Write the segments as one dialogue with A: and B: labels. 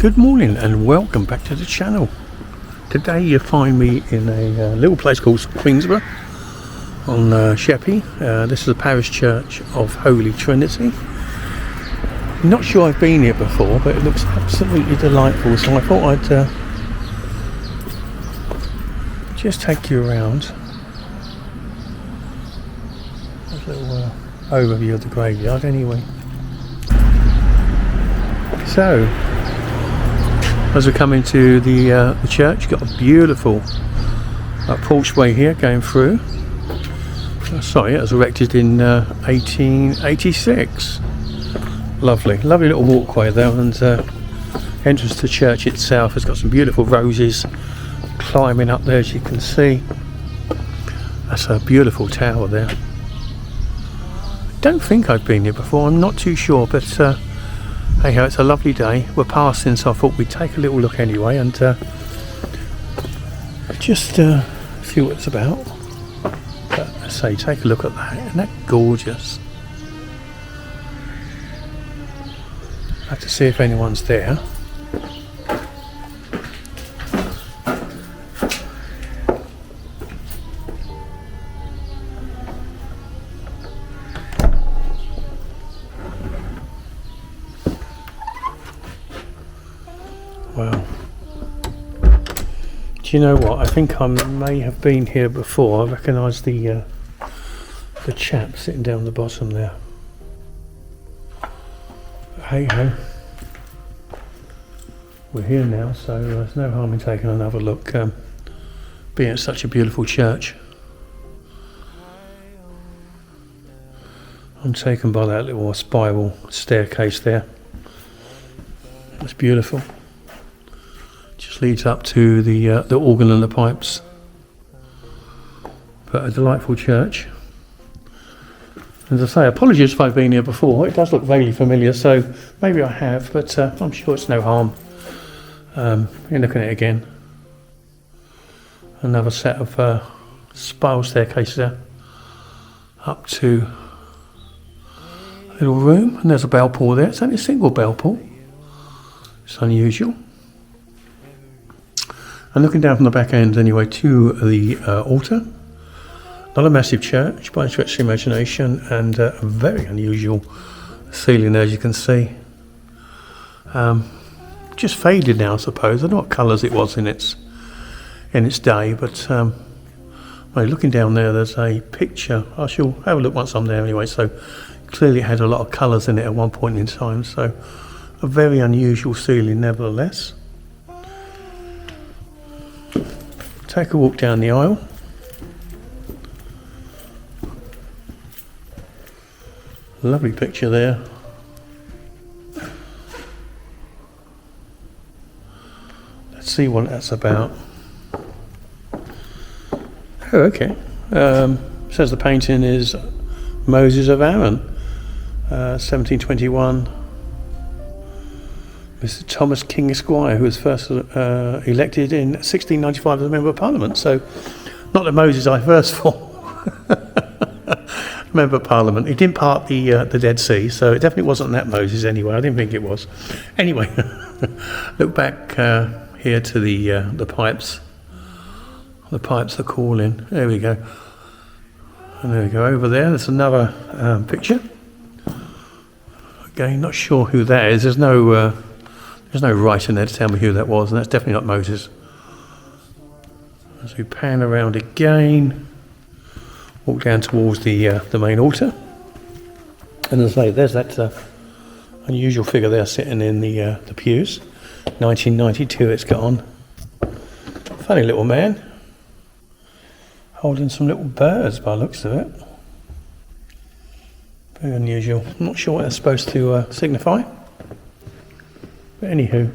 A: Good morning and welcome back to the channel. Today you find me in a little place called Queenborough on Sheppey. This is the parish church of Holy Trinity. Not sure I've been here before, but it looks absolutely delightful, so I thought I'd just take you around. A little overview of the graveyard anyway. So as we come into the church, got a beautiful porchway here going through. Sorry, it was erected in 1886. Lovely little walkway there, and entrance to the church itself has got some beautiful roses climbing up there, as you can see. That's a beautiful tower there. Don't think I've been here before, I'm not too sure, but hey ho, it's a lovely day. We're passing, so I thought we'd take a little look anyway and just see what it's about. But I say, take a look at that. Isn't that gorgeous? I have to see if anyone's there. Well, do you know what? I think I may have been here before. I recognise the chap sitting down the bottom there. But hey ho, we're here now, so there's no harm in taking another look. Being it's such a beautiful church, I'm taken by that little spiral staircase there. It's beautiful. Just leads up to the organ and the pipes. But a delightful church. As I say, apologies if I've been here before. It does look vaguely familiar, so maybe I have, but I'm sure it's no harm in looking at it again. Another set of spiral staircases there up to a little room, and there's a bell pull there. It's only a single bell pull. It's unusual. And looking down from the back end anyway to the altar. Not a massive church by any stretch of the imagination, and a very unusual ceiling there, as you can see. Just faded now, I suppose. I don't know what colours it was in its day, but well, looking down there, there's a picture. I shall have a look once I'm there anyway. So clearly it had a lot of colours in it at one point in time. So a very unusual ceiling nevertheless. Take a walk down the aisle. Lovely picture there. Let's see what that's about. Oh, okay. Says the painting is Moses of Aaron, 1721. Mr. Thomas King Esquire, who was first elected in 1695 as a Member of Parliament. So, not the Moses I first for. Member of Parliament. He didn't part the Dead Sea, so it definitely wasn't that Moses anyway. I didn't think it was. Anyway, look back here to the pipes. The pipes are calling. There we go. And there we go. Over there's another picture. Again, not sure who that is. There's no writing there to tell me who that was, and that's definitely not Moses. As we pan around again, walk down towards the main altar, and as I say, there's that unusual figure there sitting in the pews. 1992 it's got on. Funny little man, holding some little birds by the looks of it. Very unusual. I'm not sure what that's supposed to signify. But anywho,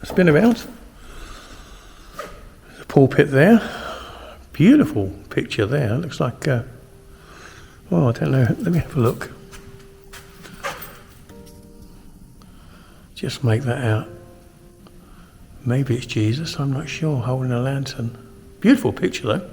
A: spin around. There's a pulpit there. Beautiful picture there. Looks like, oh, I don't know. Let me have a look. Just make that out. Maybe it's Jesus, I'm not sure, holding a lantern. Beautiful picture though.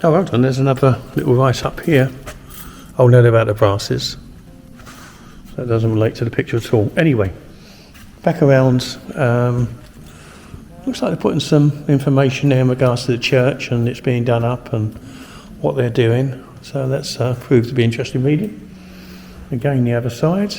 A: Oh, well done. There's another little right up here. Oh, no, they're about the brasses. That doesn't relate to the picture at all. Anyway, Back around, looks like they're putting some information there in regards to the church and it's being done up and what they're doing. So that's proved to be interesting reading. Again, the other side,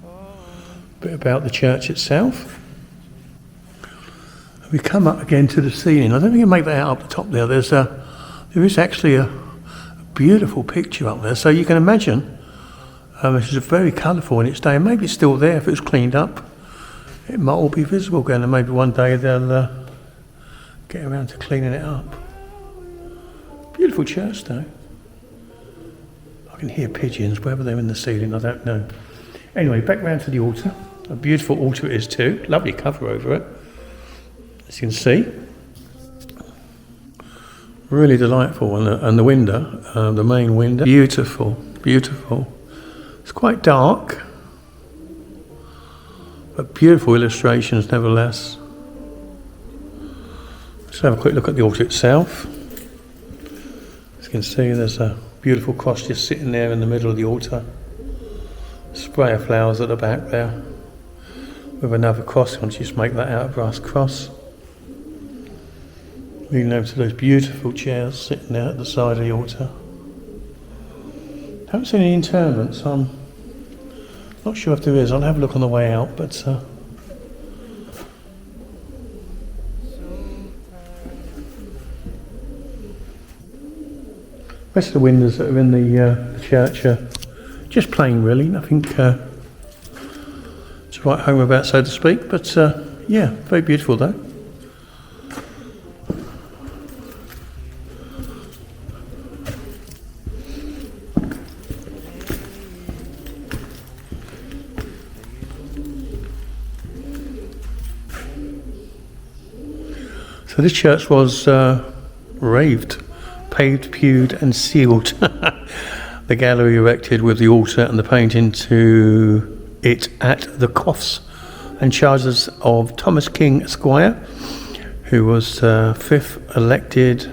A: a bit about the church itself. We come up again to the ceiling. I don't think you can make that out up the top there. There is actually a beautiful picture up there. So you can imagine this is very colourful in its day. And maybe it's still there if it was cleaned up. It might all be visible again, and maybe one day they'll get around to cleaning it up. Beautiful church though. I can hear pigeons, whether they're in the ceiling, I don't know. Anyway, back round to the altar. A beautiful altar it is too. Lovely cover over it, as you can see. Really delightful, and the window, the main window, beautiful, beautiful. It's quite dark, but beautiful illustrations nevertheless. Let's have a quick look at the altar itself. As you can see, there's a beautiful cross just sitting there in the middle of the altar. Spray of flowers at the back there, with another cross. Once you just make that out of brass cross. Moving over to those beautiful chairs sitting there at the side of the altar. Haven't seen any interments. I'm not sure if there is. I'll have a look on the way out, but rest of the windows that are in the church are just plain, really. Nothing to write home about, so to speak. But yeah, very beautiful though. So this church was raved, paved, pewed and sealed. The gallery erected with the altar and the painting to it at the Coffs and charges of Thomas King Esquire, who was first elected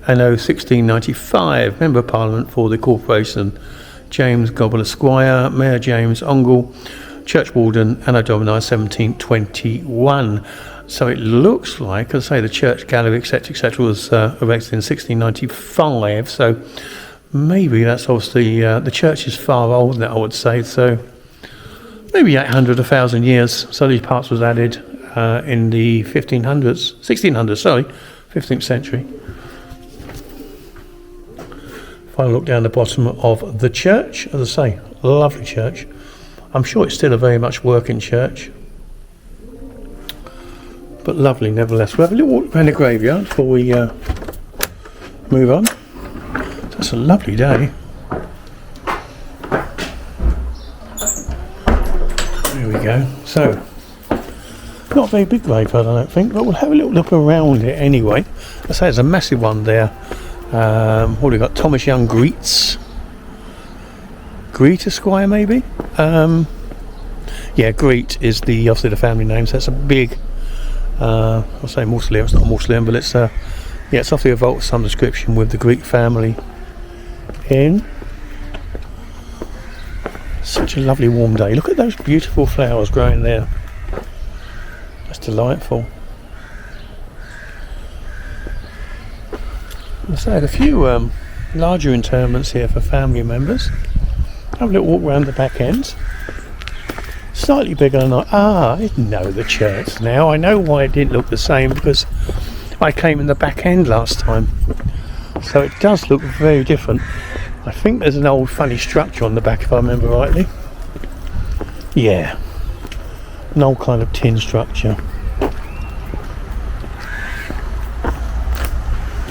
A: anno 1695, Member of Parliament for the Corporation, James Gobble Esquire, Mayor James Ongle, Church Warden, Anno Domini 1721. So it looks like, as I say, the church gallery, etc., was erected in 1695. So maybe that's obviously the church is far older, I would say. So maybe 800, 1,000 years. So these parts was added in the 15th century. If I look down the bottom of the church, as I say, lovely church. I'm sure it's still a very much working church, but lovely nevertheless. We'll have a little walk around the graveyard before we move on. That's a lovely day. There we go. So, not a very big graveyard, I don't think, but we'll have a little look around it anyway. I say there's a massive one there. What have we got? Thomas Young Greets. Greet Esquire, maybe? Yeah, Greet is obviously the family name, so that's a big, I'll say mausoleum. It's not a mausoleum, but it's it's obviously a vault of some description with the Greek family in. Such a lovely warm day. Look at those beautiful flowers growing there. That's delightful. So I had a few larger interments here for family members. Have a little walk around the back end. Slightly bigger than I know the church now. I know why it didn't look the same, because I came in the back end last time. So it does look very different. I think there's an old funny structure on the back, if I remember rightly. Yeah, an old kind of tin structure.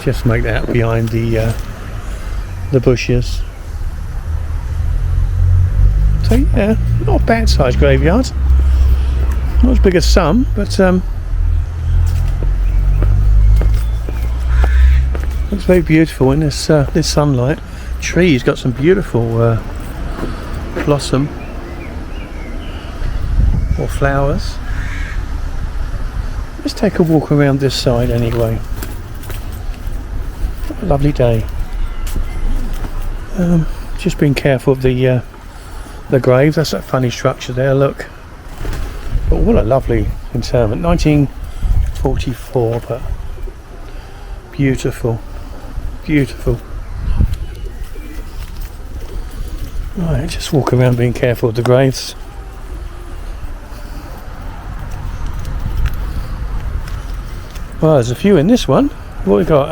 A: Just make that behind the bushes. So yeah, not a bad sized graveyard. Not as big as some, but looks very beautiful in this sunlight. Tree's got some beautiful blossom or flowers. Let's take a walk around this side anyway. What a lovely day. Just being careful of the the grave. That's that funny structure there, look. But what a lovely interment. 1944, but beautiful, beautiful. Right, just walk around being careful of the graves. Well, there's a few in this one. What we got?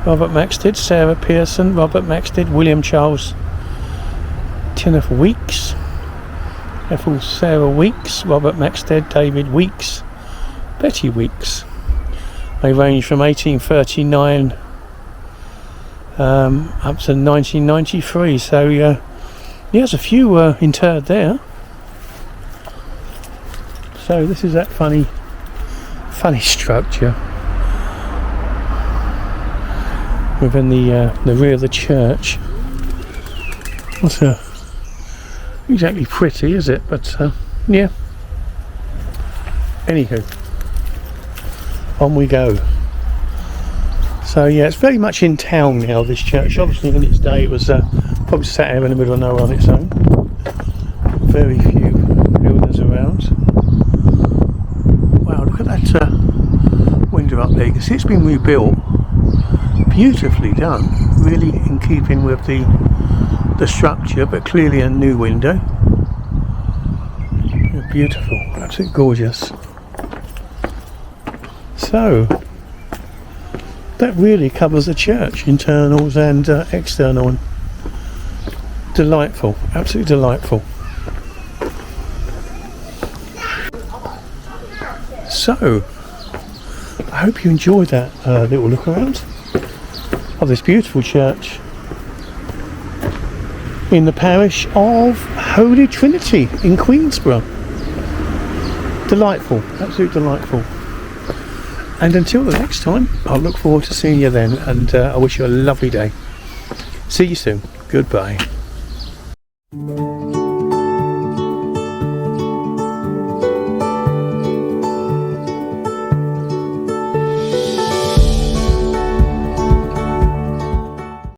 A: Robert Maxted, Sarah Pearson, Robert Maxted, William Charles, Kenneth Weeks, Ethel Sarah Weeks, Robert Maxted, David Weeks, Betty Weeks. They range from 1839 up to 1993. So yeah, there's a few interred there. So this is that funny structure within the rear of the church. Not exactly pretty, is it? But yeah. Anywho, on we go. So yeah, it's very much in town now, this church. Obviously in its day it was probably sat here in the middle of nowhere on its own. Very few buildings around. Wow, look at that window up there. You can see it's been rebuilt. Beautifully done, really in keeping with the structure, but clearly a new window. Yeah, beautiful, absolutely gorgeous. So that really covers the church, internals and external, and delightful, absolutely delightful. So I hope you enjoyed that little look around of this beautiful church in the parish of Holy Trinity in Queenborough. Delightful, absolutely delightful. And until the next time, I'll look forward to seeing you then, and I wish you a lovely day. See you soon. Goodbye.